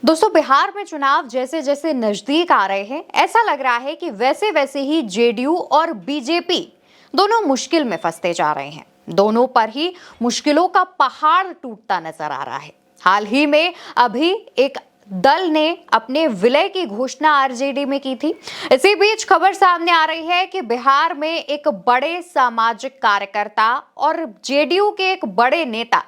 दोस्तों, बिहार में चुनाव जैसे जैसे नजदीक आ रहे हैं, ऐसा लग रहा है कि वैसे वैसे ही जेडीयू और बीजेपी दोनों मुश्किल में फंसते जा रहे हैं। दोनों पर ही मुश्किलों का पहाड़ टूटता नजर आ रहा है। हाल ही में अभी एक दल ने अपने विलय की घोषणा आरजेडी में की थी। इसी बीच खबर सामने आ रही है कि बिहार में एक बड़े सामाजिक कार्यकर्ता और जेडीयू के एक बड़े नेता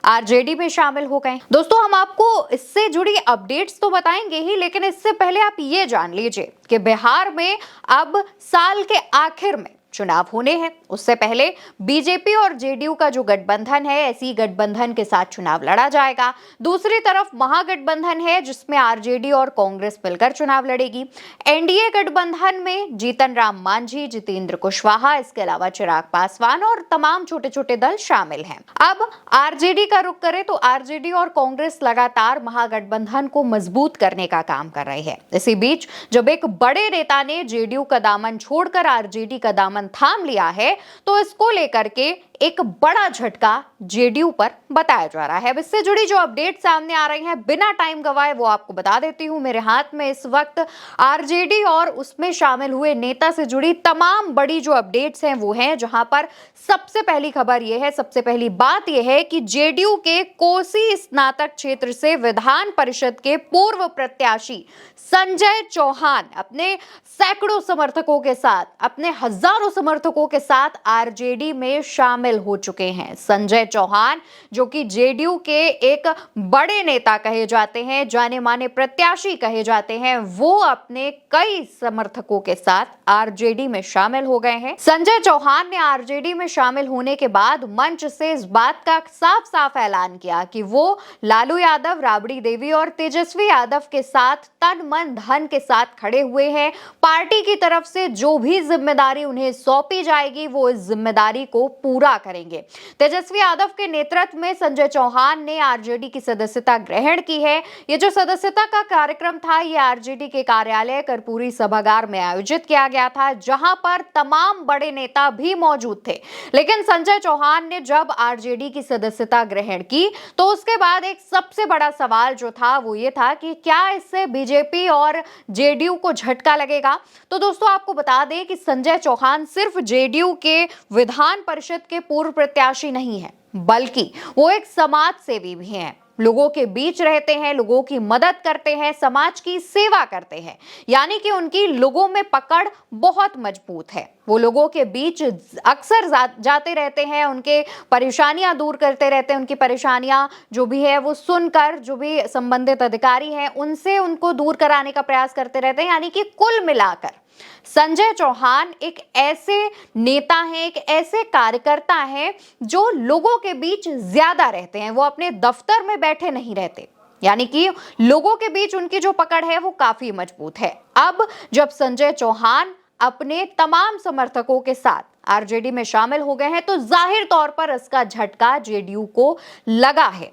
आरजेडी में शामिल हो गए। दोस्तों, हम आपको इससे जुड़ी अपडेट्स तो बताएंगे ही, लेकिन इससे पहले आप ये जान लीजिए कि बिहार में अब साल के आखिर में चुनाव होने हैं। उससे पहले बीजेपी और जेडीयू का जो गठबंधन है, ऐसी गठबंधन के साथ चुनाव लड़ा जाएगा। दूसरी तरफ महागठबंधन है, जिसमें आरजेडी और कांग्रेस मिलकर चुनाव लड़ेगी। एनडीए गठबंधन में जीतन राम मांझी, जितेंद्र कुशवाहा, इसके अलावा चिराग पासवान और तमाम छोटे छोटे दल शामिल हैं। अब आरजेडी का रुख करें तो आरजेडी और कांग्रेस लगातार महागठबंधन को मजबूत करने का काम कर रही है। इसी बीच जब एक बड़े नेता ने जेडीयू का दामन छोड़कर आरजेडी का दामन थाम लिया है, तो इसको लेकर के एक बड़ा झटका जेडीयू पर बताया जा रहा है। अब इससे जुड़ी जो अपडेट सामने आ रही हैं, बिना टाइम गवाए वो आपको बता देती हूं। मेरे हाथ में इस वक्त आरजेडी और उसमें शामिल हुए नेता से जुड़ी तमाम बड़ी जो अपडेट्स हैं वो हैं, जहां पर सबसे पहली खबर यह है, सबसे पहली बात यह है कि जेडीयू के कोसी स्नातक क्षेत्र से विधान परिषद के पूर्व प्रत्याशी संजय चौहान अपने सैकड़ों समर्थकों के साथ, अपने हजारों समर्थकों के साथ आरजेडी में शामिल हो चुके हैं। संजय चौहान, जो कि जेडीयू के एक बड़े नेता कहे जाते हैं, जाने माने प्रत्याशी कहे जाते हैं, वो अपने कई समर्थकों के साथ आरजेडी में शामिल हो गए हैं। संजय चौहान ने आरजेडी में शामिल होने के बाद मंच से इस बात का साफ साफ ऐलान किया कि वो लालू यादव, राबड़ी देवी और तेजस्वी यादव के साथ तन मन धन के साथ खड़े हुए हैं। पार्टी की तरफ से जो भी जिम्मेदारी उन्हें सौंपी जाएगी, वो इस जिम्मेदारी को पूरा करेंगे। तेजस्वी यादव के नेतृत्व में संजय चौहान ने आरजेडी की सदस्यता ग्रहण की है। ये जो सदस्यता का कार्यक्रम था, ये आरजेडी के कार्यालय कर्पूरी सभागार में आयोजित किया गया था, जहां पर तमाम बड़े नेता भी मौजूद थे। लेकिन संजय चौहान ने जब आरजेडी की सदस्यता ग्रहण की, तो उसके बाद एक सबसे बड़ा सवाल जो था वो ये था कि क्या इससे बीजेपी और जेडीयू को झटका लगेगा। तो दोस्तों, आपको बता दें कि संजय चौहान सिर्फ जेडीयू के विधान परिषद के पूर्व प्रत्याशी नहीं है, बल्कि वो एक समाज सेवी भी हैं। लोगों के बीच रहते हैं, लोगों की मदद करते हैं, समाज की सेवा करते हैं। यानी कि उनकी लोगों में पकड़ बहुत मजबूत है। वो लोगों के बीच अक्सर जाते रहते हैं, उनके परेशानियां दूर करते रहते हैं। उनकी परेशानियां जो भी है वो सुनकर, जो भी संबंधित अधिकारी हैं उनसे उनको दूर कराने का प्रयास करते रहते हैं। यानी कि कुल मिलाकर संजय चौहान एक ऐसे नेता हैं, एक ऐसे कार्यकर्ता हैं जो लोगों के बीच ज्यादा रहते हैं। वो अपने दफ्तर में बैठे नहीं रहते, यानी कि लोगों के बीच उनकी जो पकड़ है वो काफी मजबूत है। अब जब संजय चौहान अपने तमाम समर्थकों के साथ आरजेडी में शामिल हो गए हैं, तो जाहिर तौर पर इसका झटका जेडीयू को लगा है।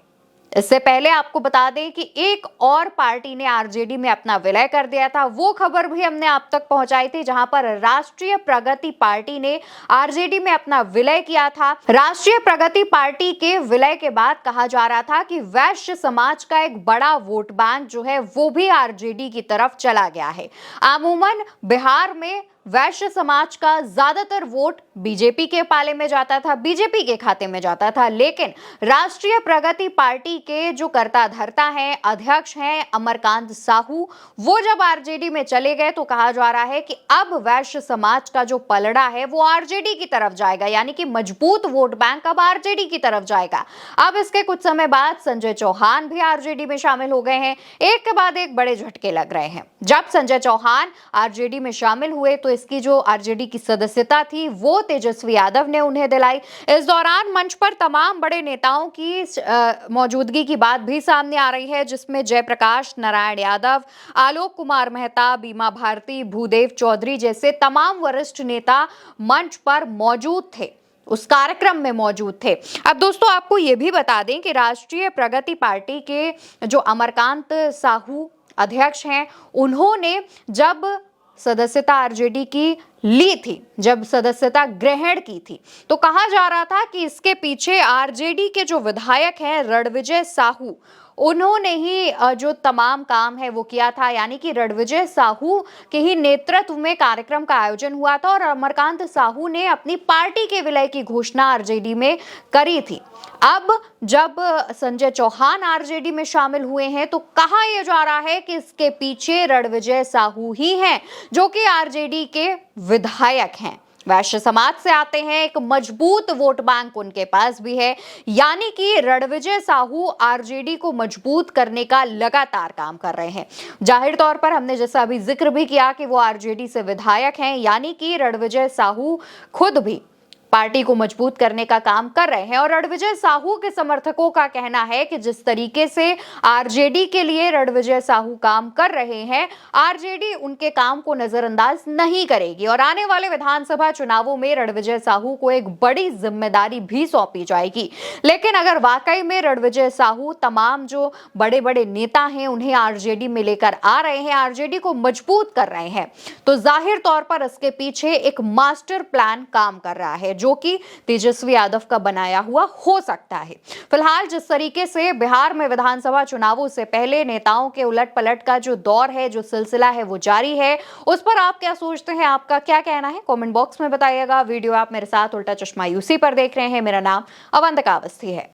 इससे पहले आपको बता दें कि एक और पार्टी ने आरजेडी में अपना विलय कर दिया था। वो खबर भी हमने आप तक पहुंचाई थी, जहां पर राष्ट्रीय प्रगति पार्टी ने आरजेडी में अपना विलय किया था। राष्ट्रीय प्रगति पार्टी के विलय के बाद कहा जा रहा था कि वैश्य समाज का एक बड़ा वोट बैंक जो है वो भी आरजेडी की तरफ चला गया है। अमूमन बिहार में वैश्य समाज का ज्यादातर वोट बीजेपी के पाले में जाता था, बीजेपी के खाते में जाता था। लेकिन राष्ट्रीय प्रगति पार्टी के जो कर्ता धर्ता हैं, अध्यक्ष हैं अमरकांत साहू, वो जब आरजेडी में चले गए, तो कहा जा रहा है कि अब वैश्य समाज का जो पलड़ा है वो आरजेडी की तरफ जाएगा। यानी कि मजबूत वोट बैंक अब आरजेडी की तरफ जाएगा। अब इसके कुछ समय बाद संजय चौहान भी आरजेडी में शामिल हो गए हैं। एक के बाद एक बड़े झटके लग रहे हैं। जब संजय चौहान आरजेडी में शामिल हुए, तो इसकी जो आरजेडी की सदस्यता थी वो तेजस्वी यादव ने उन्हें दिलाई। इस दौरान मंच पर तमाम बड़े नेताओं की मौजूदगी की बात भी सामने आ रही है, जिसमें जयप्रकाश नारायण यादव, आलोक कुमार मेहता, बीमा भारती, भूदेव चौधरी जैसे तमाम वरिष्ठ नेता मंच पर मौजूद थे, उस कार्यक्रम में मौजूद थे। अब दोस्तों, आपको यह भी बता दें कि राष्ट्रीय प्रगति पार्टी के जो अमरकांत साहू अध्यक्ष हैं, उन्होंने जब सदस्यता आरजेडी की ली थी, जब सदस्यता ग्रहण की थी, तो कहा जा रहा था कि इसके पीछे आरजेडी के जो विधायक हैं रणविजय साहू, उन्होंने ही जो तमाम काम है वो किया था, यानी कि रणविजय साहू के ही नेतृत्व में कार्यक्रम का आयोजन हुआ था और अमरकांत साहू ने अपनी पार्टी के विलय की घोषणा आरजेडी में करी थी। अब जब संजय चौहान आरजेडी में शामिल हुए हैं तो कहा यह जा रहा है कि इसके पीछे रणविजय साहू ही हैं, जो कि आरजेडी के विधायक हैं। वैश्य समाज से आते हैं, एक मजबूत वोट बैंक उनके पास भी है, यानी कि रणविजय साहू आरजेडी को मजबूत करने का लगातार काम कर रहे हैं। जाहिर तौर पर हमने जैसा अभी जिक्र भी किया कि वो आरजेडी से विधायक हैं, यानी कि रणविजय साहू खुद भी पार्टी को मजबूत करने का काम कर रहे हैं। और रणविजय साहू के समर्थकों का कहना है कि जिस तरीके से आरजेडी के लिए रणविजय साहू काम कर रहे हैं, आरजेडी उनके काम को नजरअंदाज नहीं करेगी और आने वाले विधानसभा चुनावों में रणविजय साहू को एक बड़ी जिम्मेदारी भी सौंपी जाएगी। लेकिन अगर वाकई में रणविजय साहू तमाम जो बड़े बड़े नेता हैं उन्हें आरजेडी में लेकर आ रहे हैं, आरजेडी को मजबूत कर रहे हैं, तो जाहिर तौर पर इसके पीछे एक मास्टर प्लान काम कर रहा है, जो कि तेजस्वी यादव का बनाया हुआ हो सकता है। फिलहाल जिस तरीके से बिहार में विधानसभा चुनावों से पहले नेताओं के उलट पलट का जो दौर है, जो सिलसिला है, वो जारी है। उस पर आप क्या सोचते हैं, आपका क्या कहना है, कमेंट बॉक्स में बताइएगा। वीडियो आप मेरे साथ उल्टा चश्मा यूसी पर देख रहे हैं। मेरा नाम अवंतिका अवस्थी है।